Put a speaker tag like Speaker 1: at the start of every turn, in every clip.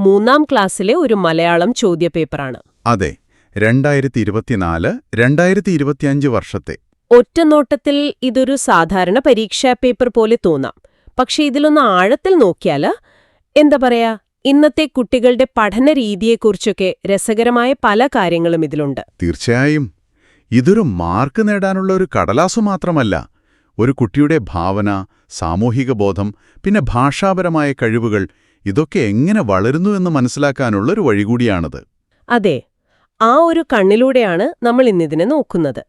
Speaker 1: 3ാം ക്ലാസ്സിലെ ഒരു മലയാളം ചോദ്യപേപ്പറാണ്.
Speaker 2: അതെ, 2024 2025 വർഷത്തെ.
Speaker 1: ഒറ്റനോട്ടത്തിൽ ഇതൊരു സാധാരണ പരീക്ഷാ പേപ്പർ പോലെ തോന്നാം. പക്ഷെ ഇതിലൊന്ന് ആഴത്തിൽ നോക്കിയാല് എന്താ പറയാ, ഇന്നത്തെ കുട്ടികളുടെ പഠന രീതിയെക്കുറിച്ചൊക്കെ രസകരമായ പല കാര്യങ്ങളും ഇതിലുണ്ട്.
Speaker 2: തീർച്ചയായും. ഇതൊരു മാർക്ക് നേടാനുള്ള ഒരു കടലാസു മാത്രമല്ല. ഒരു കുട്ടിയുടെ ഭാവന, സാമൂഹിക ബോധം, പിന്നെ ഭാഷാപരമായ കഴിവുകൾ ഇതൊക്കെ എങ്ങനെ വളരുന്നു എന്ന് മനസ്സിലാക്കാനുള്ള ഒരു വഴികൂടിയാണത്.
Speaker 1: അതെ, ആ ഒരു കണ്ണിലൂടെയാണ് നമ്മൾ ഇന്നിതിനെ നോക്കുന്നത്.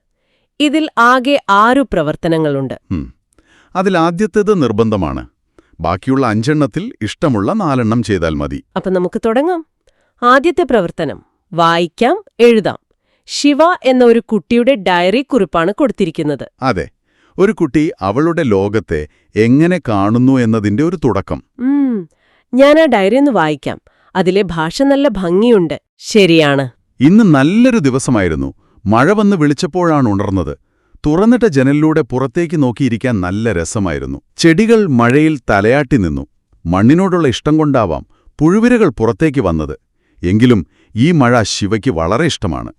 Speaker 1: ഇതിൽ ആകെ 6 പ്രവർത്തനങ്ങളുണ്ട്.
Speaker 2: അതിലാദ്യത്തേത് നിർബന്ധമാണ്. ബാക്കിയുള്ള 5 ഇഷ്ടമുള്ള 4 ചെയ്താൽ മതി.
Speaker 1: അപ്പൊ നമുക്ക് തുടങ്ങാം. ആദ്യത്തെ പ്രവർത്തനം വായിക്കാം, എഴുതാം. ശിവ എന്ന ഒരു കുട്ടിയുടെ ഡയറി കുറിപ്പാണ് കൊടുത്തിരിക്കുന്നത്.
Speaker 2: അതെ, ഒരു കുട്ടി അവളുടെ ലോകത്തെ എങ്ങനെ കാണുന്നു എന്നതിന്റെ ഒരു തുടക്കം.
Speaker 1: ഞാൻ ആ ഡയറി ഒന്ന് വായിക്കാം. അതിലെ ഭാഷ നല്ല ഭംഗിയുണ്ട്. ശരിയാണ്.
Speaker 2: ഇന്ന് നല്ലൊരു ദിവസമായിരുന്നു. മഴ വന്ന് വിളിച്ചപ്പോഴാണ് ഉണർന്നത്. തുറന്നിട്ട ജനലിലൂടെ പുറത്തേക്ക് നോക്കിയിരിക്കാൻ നല്ല രസമായിരുന്നു. ചെടികൾ മഴയിൽ തലയാട്ടി നിന്നു. മണ്ണിനോടുള്ള ഇഷ്ടം കൊണ്ടാവാം പുഴുവിരകൾ പുറത്തേക്ക് വന്നത്. എങ്കിലും ഈ മഴ ശിവയ്ക്ക് വളരെ ഇഷ്ടമാണ്.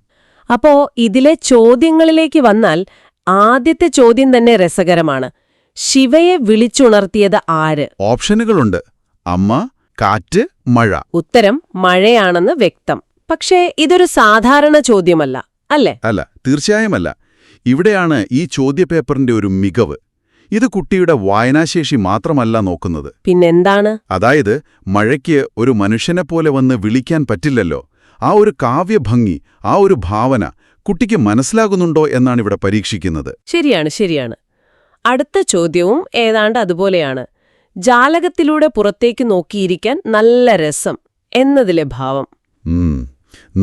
Speaker 1: അപ്പോ ഇതിലെ ചോദ്യങ്ങളിലേക്ക് വന്നാൽ ആദ്യത്തെ ചോദ്യം തന്നെ രസകരമാണ്. ശിവയെ വിളിച്ചുണർത്തിയത് ആര്?
Speaker 2: ഓപ്ഷനുകളുണ്ട്: അമ്മ, കാറ്റ്, മഴ.
Speaker 1: ഉത്തരം മഴയാണെന്ന് വ്യക്തം. പക്ഷേ ഇതൊരു സാധാരണ ചോദ്യമല്ല, അല്ലേ?
Speaker 2: അല്ല, തീർച്ചയായുമല്ല. ഇവിടെയാണ് ഈ ചോദ്യപേപ്പറിന്റെ ഒരു മികവ്. ഇത് കുട്ടിയുടെ വായനാശേഷി മാത്രമല്ല നോക്കുന്നത്.
Speaker 1: പിന്നെന്താണ്?
Speaker 2: അതായത് മഴയ്ക്ക് ഒരു മനുഷ്യനെപ്പോലെ വന്ന് വിളിക്കാൻ പറ്റില്ലല്ലോ. ആ ഒരു കാവ്യഭംഗി, ആ ഒരു ഭാവന കുട്ടിക്ക് മനസ്സിലാകുന്നുണ്ടോ എന്നാണ് ഇവിടെ പരീക്ഷിക്കുന്നത്.
Speaker 1: ശരിയാണ്. അടുത്ത ചോദ്യവും ഏതാണ്ട് അതുപോലെയാണ്. ജാലകത്തിലൂടെ പുറത്തേക്ക് നോക്കിയിരിക്കാൻ നല്ല രസം എന്നതിലെ ഭാവം.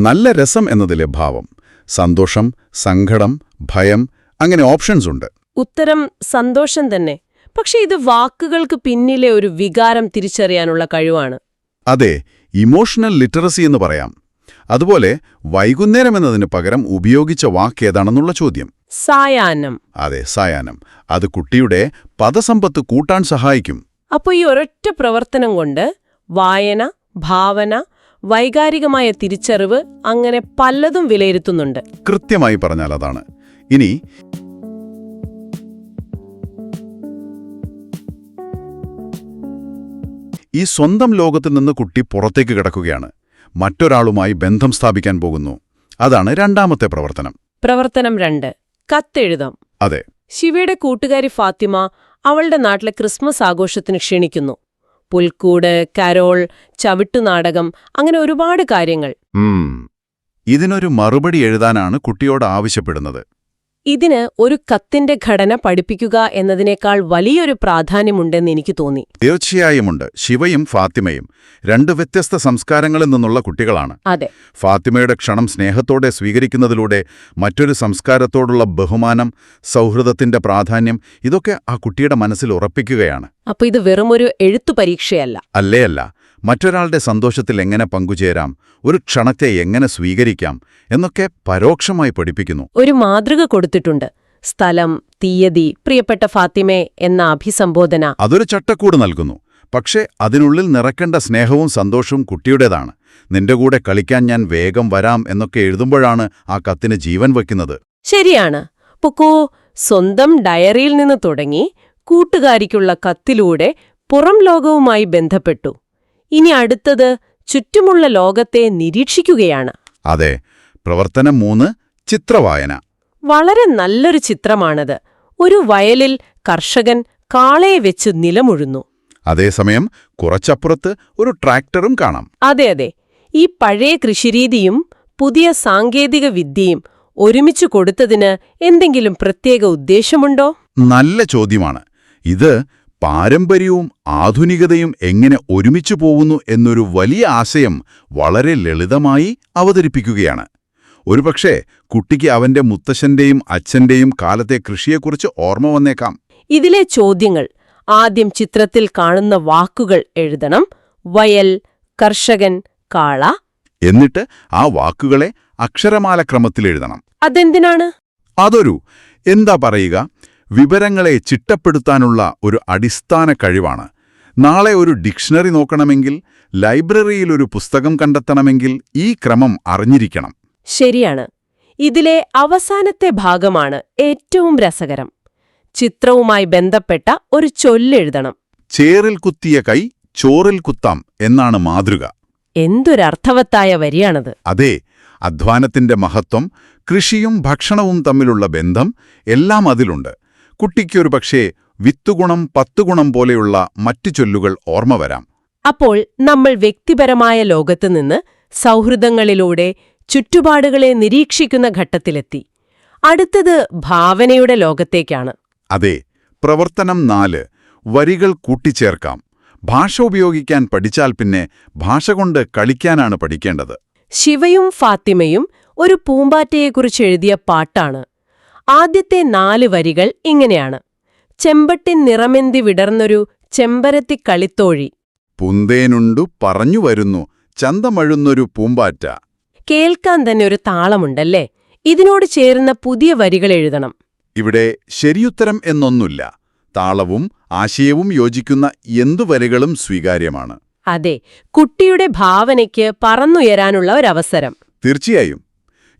Speaker 2: നല്ല രസം എന്നതിലെ ഭാവം. സന്തോഷം, സങ്കടം, ഭയം, അങ്ങനെ ഓപ്ഷൻസ് ഉണ്ട്.
Speaker 1: ഉത്തരം സന്തോഷം തന്നെ. പക്ഷെ ഇത് വാക്കുകൾക്ക് പിന്നിലെ ഒരു വികാരം തിരിച്ചറിയാനുള്ള കഴിവാണ്.
Speaker 2: അതെ, ഇമോഷണൽ ലിറ്ററസി എന്ന് പറയാം. അതുപോലെ വൈകുന്നേരം എന്നതിന് പകരം ഉപയോഗിച്ച വാക്കേതാണെന്നുള്ള ചോദ്യം.
Speaker 1: സായാഹ്നം.
Speaker 2: അതെ, സായാഹ്നം. അത് കുട്ടിയുടെ പദസമ്പത്ത് കൂട്ടാൻ സഹായിക്കും.
Speaker 1: അപ്പോൾ ഈ ഒരൊറ്റ പ്രവർത്തനം കൊണ്ട് വായന, ഭാവന, വൈകാരികമായ തിരിച്ചറിവ്, അങ്ങനെ പലതും വിലയിരുത്തുന്നുണ്ട്.
Speaker 2: കൃത്യമായി പറഞ്ഞാൽ അതാണ്. ഇനി ഈ സ്വന്തം ലോകത്തിൽ നിന്ന് കുട്ടി പുറത്തേക്ക് കിടക്കുകയാണ്. മറ്റൊരാളുമായി ബന്ധം സ്ഥാപിക്കാൻ പോകുന്നു. അതാണ് രണ്ടാമത്തെ പ്രവർത്തനം.
Speaker 1: പ്രവർത്തനം 2 കത്തെഴുതാം.
Speaker 2: അതെ,
Speaker 1: ശിവയുടെ കൂട്ടുകാരി ഫാത്തിമ അവളുടെ നാട്ടിലെ ക്രിസ്മസ് ആഘോഷത്തിന് ക്ഷണിക്കുന്നു. പുൽക്കൂട്, കരോൾ, ചവിട്ടുനാടകം, അങ്ങനെ ഒരുപാട് കാര്യങ്ങൾ.
Speaker 2: ഇതിനൊരു മറുപടി എഴുതാനാണ് കുട്ടിയോട് ആവശ്യപ്പെടുന്നത്.
Speaker 1: ഇതിന് ഒരു കത്തിന്റെ ഘടന പഠിപ്പിക്കുക എന്നതിനേക്കാൾ വലിയൊരു പ്രാധാന്യമുണ്ടെന്ന് എനിക്ക് തോന്നി.
Speaker 2: തീർച്ചയായുമുണ്ട്. ശിവയും ഫാത്തിമയും 2 വ്യത്യസ്ത സംസ്കാരങ്ങളിൽ നിന്നുള്ള കുട്ടികളാണ്.
Speaker 1: അതെ.
Speaker 2: ഫാത്തിമയുടെ ക്ഷണം സ്നേഹത്തോടെ സ്വീകരിക്കുന്നതിലൂടെ മറ്റൊരു സംസ്കാരത്തോടുള്ള ബഹുമാനം, സൗഹൃദത്തിന്റെ പ്രാധാന്യം, ഇതൊക്കെ ആ കുട്ടിയുടെ മനസ്സിൽ ഉറപ്പിക്കുകയാണ്.
Speaker 1: അപ്പൊ ഇത് വെറുമൊരു എഴുത്തു പരീക്ഷയല്ല.
Speaker 2: അല്ല. മറ്റൊരാളുടെ സന്തോഷത്തിൽ എങ്ങനെ പങ്കുചേരാം, ഒരു ക്ഷണത്തെ എങ്ങനെ സ്വീകരിക്കാം എന്നൊക്കെ പരോക്ഷമായി പഠിപ്പിക്കുന്നു.
Speaker 1: ഒരു മാതൃക കൊടുത്തിട്ടുണ്ട്. സ്ഥലം, തീയതി, പ്രിയപ്പെട്ട ഫാത്തിമേ എന്ന അഭിസംബോധന.
Speaker 2: അതൊരു ചട്ടക്കൂട് നൽകുന്നു. പക്ഷേ അതിനുള്ളിൽ നിറക്കേണ്ട സ്നേഹവും സന്തോഷവും കുട്ടിയുടേതാണ്. നിന്റെ കൂടെ കളിക്കാൻ ഞാൻ വേഗം വരാം എന്നൊക്കെ എഴുതുമ്പോഴാണ് ആ കത്തിന് ജീവൻ വയ്ക്കുന്നത്.
Speaker 1: ശരിയാണ്. പൊക്കോ, സ്വന്തം ഡയറിയിൽ നിന്ന് തുടങ്ങി കൂട്ടുകാരിക്കുള്ള കത്തിലൂടെ പുറം ലോകവുമായി ബന്ധപ്പെട്ടു. ഇനി അടുത്തത് ചുറ്റുമുള്ള ലോകത്തെ നിരീക്ഷിക്കുകയാണ്.
Speaker 2: അതെ, പ്രവർത്തനം 3 ചിത്രവായന.
Speaker 1: വളരെ നല്ലൊരു ചിത്രമാണത്. ഒരു വയലിൽ കർഷകൻ കാളയെ വെച്ച് നിലമുഴുന്നു.
Speaker 2: അതേസമയം കുറച്ചപ്പുറത്ത് ഒരു ട്രാക്ടറും കാണാം.
Speaker 1: അതെ. ഈ പഴയ കൃഷിരീതിയും പുതിയ സാങ്കേതിക വിദ്യയും ഒരുമിച്ചു കൊടുത്തതിന് എന്തെങ്കിലും പ്രത്യേക ഉദ്ദേശമുണ്ടോ?
Speaker 2: നല്ല ചോദ്യമാണ്. ഇത് പാരമ്പര്യവും ആധുനികതയും എങ്ങനെ ഒരുമിച്ചു പോകുന്നു എന്നൊരു വലിയ ആശയം വളരെ ലളിതമായി അവതരിപ്പിക്കുകയാണ്. ഒരുപക്ഷേ കുട്ടിക്ക് അവന്റെ മുത്തശ്ശന്റെയും അച്ഛന്റെയും കാലത്തെ കൃഷിയെക്കുറിച്ച് ഓർമ്മ വന്നേക്കാം.
Speaker 1: ഇതിലെ ചോദ്യങ്ങൾ: ആദ്യം ചിത്രത്തിൽ കാണുന്ന വാക്കുകൾ എഴുതണം. വയൽ, കർഷകൻ, കാള.
Speaker 2: എന്നിട്ട് ആ വാക്കുകളെ അക്ഷരമാല ക്രമത്തിൽ എഴുതണം.
Speaker 1: അതെന്തിനാണ്?
Speaker 2: അതൊരു എന്താ പറയുക, വിവരങ്ങളെ ചിട്ടപ്പെടുത്താനുള്ള ഒരു അടിസ്ഥാന കഴിവാണ്. നാളെ ഒരു ഡിക്ഷണറി നോക്കണമെങ്കിൽ ലൈബ്രറിയിൽ ഒരു പുസ്തകം കണ്ടെത്തണമെങ്കിൽ ഈ ക്രമം അറിഞ്ഞിരിക്കണം.
Speaker 1: ശരിയാണ്. ഇതിലെ അവസാനത്തെ ഭാഗമാണ് ഏറ്റവും രസകരം. ചിത്രവുമായി ബന്ധപ്പെട്ട ഒരു ചൊല്ലെഴുതണം.
Speaker 2: ചേറിൽ കുത്തിയ കൈ ചോറിൽ കുത്താം എന്നാണ് മാതൃക.
Speaker 1: എന്തൊരർത്ഥവത്തായ വരിയാണത്.
Speaker 2: അതെ, അധ്വാനത്തിന്റെ മഹത്വം, കൃഷിയും ഭക്ഷണവും തമ്മിലുള്ള ബന്ധം എല്ലാം അതിലുണ്ട്. കുട്ടിക്കൊരു പക്ഷേ വിത്തുഗുണം 10 ഗുണം പോലെയുള്ള മറ്റു ചൊല്ലുകൾ ഓർമ്മ വരാം.
Speaker 1: അപ്പോൾ നമ്മൾ വ്യക്തിപരമായ ലോകത്തുനിന്ന് സൗഹൃദങ്ങളിലൂടെ ചുറ്റുപാടുകളെ നിരീക്ഷിക്കുന്ന ഘട്ടത്തിലെത്തി. അടുത്തത് ഭാവനയുടെ ലോകത്തേക്കാണ്.
Speaker 2: അതെ, പ്രവർത്തനം 4 വരികൾ കൂട്ടിച്ചേർക്കാം. ഭാഷ ഉപയോഗിക്കാൻ പഠിച്ചാൽ പിന്നെ ഭാഷ കൊണ്ട് കളിക്കാനാണ് പഠിക്കേണ്ടത്.
Speaker 1: ശിവയും ഫാത്തിമയും ഒരു പൂമ്പാറ്റയെക്കുറിച്ച് എഴുതിയ പാട്ടാണ്. ആദ്യത്തെ 4 വരികൾ ഇങ്ങനെയാണ്: ചെമ്പട്ടിൻ നിറമെന്തി വിടർന്നൊരു ചെമ്പരത്തി കളിത്തോഴി.
Speaker 2: പുന്തേനുണ്ടു പറഞ്ഞു വരുന്നു ചന്തമഴുന്നൊരു പൂമ്പാറ്റ.
Speaker 1: കേൾക്കാൻ തന്നെ ഒരു താളമുണ്ടല്ലേ? ഇതിനോട് ചേരുന്ന പുതിയ വരികൾ എഴുതണം.
Speaker 2: ഇവിടെ ശരിയുത്തരം എന്നൊന്നുമില്ല. താളവും ആശയവും യോജിക്കുന്ന എന്തു വരികളും സ്വീകാര്യമാണ്.
Speaker 1: അതെ, കുട്ടിയുടെ ഭാവനയ്ക്ക് പറന്നുയരാനുള്ള ഒരവസരം.
Speaker 2: തീർച്ചയായും.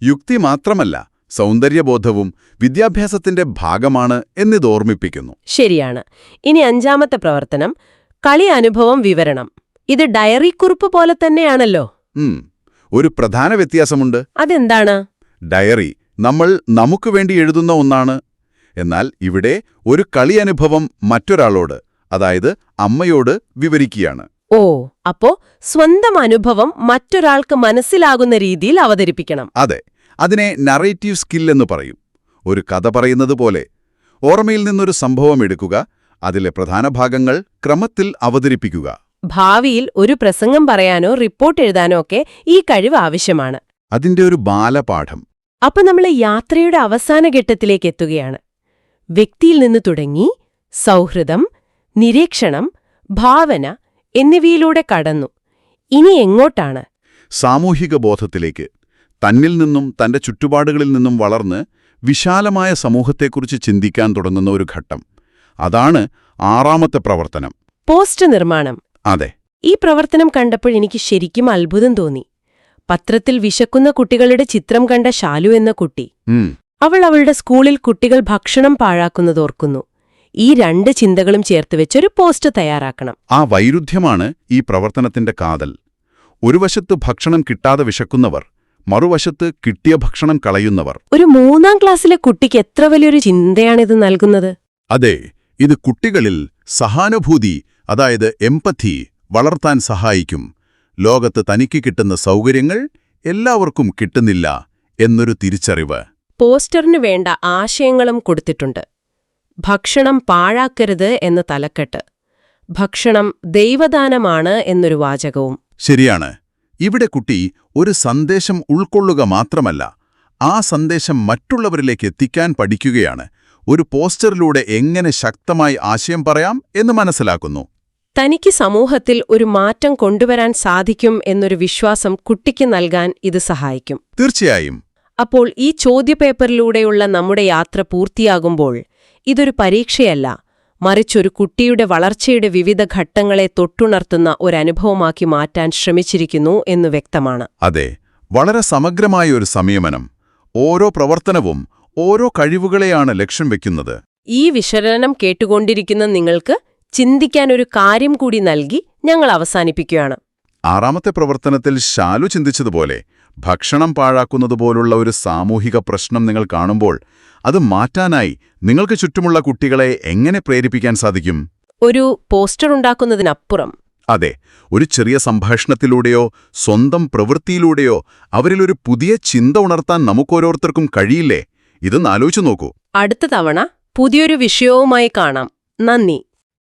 Speaker 2: യുക്തി മാത്രമല്ല, സൗന്ദര്യബോധവും വിദ്യാഭ്യാസത്തിന്റെ ഭാഗമാണ് എന്നിത് ഓർമ്മിപ്പിക്കുന്നു.
Speaker 1: ശരിയാണ്. ഇനി 5ാമത്തെ പ്രവർത്തനം, കളി അനുഭവം വിവരണം. ഇത് ഡയറിക്കുറിപ്പ് പോലെ തന്നെയാണല്ലോ.
Speaker 2: ഒരു പ്രധാന വ്യത്യാസമുണ്ട്.
Speaker 1: അതെന്താണ്?
Speaker 2: ഡയറി നമ്മൾ നമുക്ക് വേണ്ടി എഴുതുന്ന ഒന്നാണ്. എന്നാൽ ഇവിടെ ഒരു കളി അനുഭവം മറ്റൊരാളോട്, അതായത് അമ്മയോട് വിവരിക്കുകയാണ്.
Speaker 1: ഓ, അപ്പോ സ്വന്തം അനുഭവം മറ്റൊരാൾക്ക് മനസ്സിലാകുന്ന രീതിയിൽ അവതരിപ്പിക്കണം.
Speaker 2: അതെ, അതിനെ നറേറ്റീവ് സ്കിൽ എന്ന് പറയും. ഒരു കഥ പറയുന്നത് പോലെ ഓർമ്മയിൽ നിന്നൊരു സംഭവം എടുക്കുക, അതിലെ പ്രധാന ഭാഗങ്ങൾ ക്രമത്തിൽ അവതരിപ്പിക്കുക.
Speaker 1: ഭാവിയിൽ ഒരു പ്രസംഗം പറയാനോ റിപ്പോർട്ട് എഴുതാനോ ഒക്കെ ഈ കഴിവ് ആവശ്യമാണ്.
Speaker 2: അതിന്റെ ഒരു ബാലപാഠം.
Speaker 1: അപ്പൊ നമ്മൾ യാത്രയുടെ അവസാന ഘട്ടത്തിലേക്ക് എത്തുകയാണ്. വ്യക്തിയിൽ നിന്ന് തുടങ്ങി സൗഹൃദം, നിരീക്ഷണം, ഭാവന എന്നിവയിലൂടെ കടന്നു. ഇനി എങ്ങോട്ടാണ്?
Speaker 2: സാമൂഹിക ബോധത്തിലേക്ക്. തന്നിൽ നിന്നും തന്റെ ചുറ്റുപാടുകളിൽ നിന്നും വളർന്ന് വിശാലമായ സമൂഹത്തെക്കുറിച്ച് ചിന്തിക്കാൻ തുടങ്ങുന്ന ഒരു ഘട്ടം. അതാണ് 6ാമത്തെ പ്രവർത്തനം,
Speaker 1: പോസ്റ്റ് നിർമ്മാണം.
Speaker 2: അതെ,
Speaker 1: ഈ പ്രവർത്തനം കണ്ടപ്പോൾ എനിക്ക് ശരിക്കും അത്ഭുതം തോന്നി. പത്രത്തിൽ വിശക്കുന്ന കുട്ടികളുടെ ചിത്രം കണ്ട ശാലു എന്ന കുട്ടി, അവൾ അവളുടെ സ്കൂളിൽ കുട്ടികൾ ഭക്ഷണം പാഴാക്കുന്നതോർക്കുന്നു. ഈ 2 ചിന്തകളും ചേർത്ത് വെച്ചൊരു പോസ്റ്റ് തയ്യാറാക്കണം.
Speaker 2: ആ വൈരുദ്ധ്യമാണ് ഈ പ്രവർത്തനത്തിന്റെ കാതൽ. ഒരു വശത്ത് ഭക്ഷണം കിട്ടാതെ വിശക്കുന്നവർ, മറുവശത്ത് കിട്ടിയ ഭക്ഷണം കളയുന്നവർ.
Speaker 1: ഒരു 3ാം ക്ലാസ്സിലെ കുട്ടിക്ക് എത്ര വലിയൊരു ചിന്തയാണിത് നൽകുന്നത്.
Speaker 2: അതെ, ഇത് കുട്ടികളിൽ സഹാനുഭൂതി, അതായത് എംപഥി വളർത്താൻ സഹായിക്കും. ലോകത്ത് തനിക്ക് കിട്ടുന്ന സൗകര്യങ്ങൾ എല്ലാവർക്കും കിട്ടുന്നില്ല എന്നൊരു തിരിച്ചറിവ്.
Speaker 1: പോസ്റ്ററിന് വേണ്ട ആശയങ്ങളും കൊടുത്തിട്ടുണ്ട്. ഭക്ഷണം പാഴാക്കരുത് എന്ന തലക്കെട്ട്, ഭക്ഷണം ദൈവദാനമാണ് എന്നൊരു വാചകവും.
Speaker 2: ശരിയാണ്. ഇവിടെ കുട്ടി ഒരു സന്ദേശം ഉൾക്കൊള്ളുക മാത്രമല്ല, ആ സന്ദേശം മറ്റുള്ളവരിലേക്ക് എത്തിക്കാൻ പഠിക്കുകയാണ്. ഒരു പോസ്റ്ററിലൂടെ എങ്ങനെ ശക്തമായി ആശയം പറയാം എന്ന് മനസ്സിലാക്കുന്നു.
Speaker 1: തനിക്ക് സമൂഹത്തിൽ ഒരു മാറ്റം കൊണ്ടുവരാൻ സാധിക്കും എന്നൊരു വിശ്വാസം കുട്ടിക്ക് നൽകാൻ ഇത് സഹായിക്കും.
Speaker 2: തീർച്ചയായും.
Speaker 1: അപ്പോൾ ഈ ചോദ്യപേപ്പറിലൂടെയുള്ള നമ്മുടെ യാത്ര പൂർത്തിയാകുമ്പോൾ ഇതൊരു പരീക്ഷയല്ല, മറിച്ചൊരു കുട്ടിയുടെ വളർച്ചയുടെ വിവിധ ഘട്ടങ്ങളെ തൊട്ടുണർത്തുന്ന ഒരനുഭവമാക്കി മാറ്റാൻ ശ്രമിച്ചിരിക്കുന്നു എന്ന് വ്യക്തമാണ്.
Speaker 2: അതെ, വളരെ സമഗ്രമായ ഒരു സംയമനം. ഓരോ പ്രവർത്തനവും ഓരോ കഴിവുകളെയാണ് ലക്ഷ്യം വെക്കുന്നത്.
Speaker 1: ഈ വിശകലനം കേട്ടുകൊണ്ടിരിക്കുന്ന നിങ്ങൾക്ക് ചിന്തിക്കാനൊരു കാര്യം കൂടി നൽകി ഞങ്ങൾ അവസാനിപ്പിക്കുകയാണ്.
Speaker 2: 6ാമത്തെ പ്രവർത്തനത്തിൽ ശാലു ചിന്തിച്ചതുപോലെ ഭക്ഷണം പാഴാക്കുന്നതുപോലുള്ള ഒരു സാമൂഹിക പ്രശ്നം നിങ്ങൾ കാണുമ്പോൾ അത് മാറ്റാനായി നിങ്ങൾക്ക് ചുറ്റുമുള്ള കുട്ടികളെ എങ്ങനെ പ്രേരിപ്പിക്കാൻ സാധിക്കും?
Speaker 1: ഒരു പോസ്റ്റർ ഉണ്ടാക്കുന്നതിനപ്പുറം.
Speaker 2: അതെ, ഒരു ചെറിയ സംഭാഷണത്തിലൂടെയോ സ്വന്തം പ്രവൃത്തിയിലൂടെയോ അവരിലൊരു പുതിയ ചിന്ത ഉണർത്താൻ നമുക്കോരോരുത്തർക്കും കഴിയില്ലേ? ഇതൊന്ന് ആലോചിച്ചു നോക്കൂ.
Speaker 1: അടുത്ത തവണ പുതിയൊരു വിഷയവുമായി കാണാം. നന്ദി.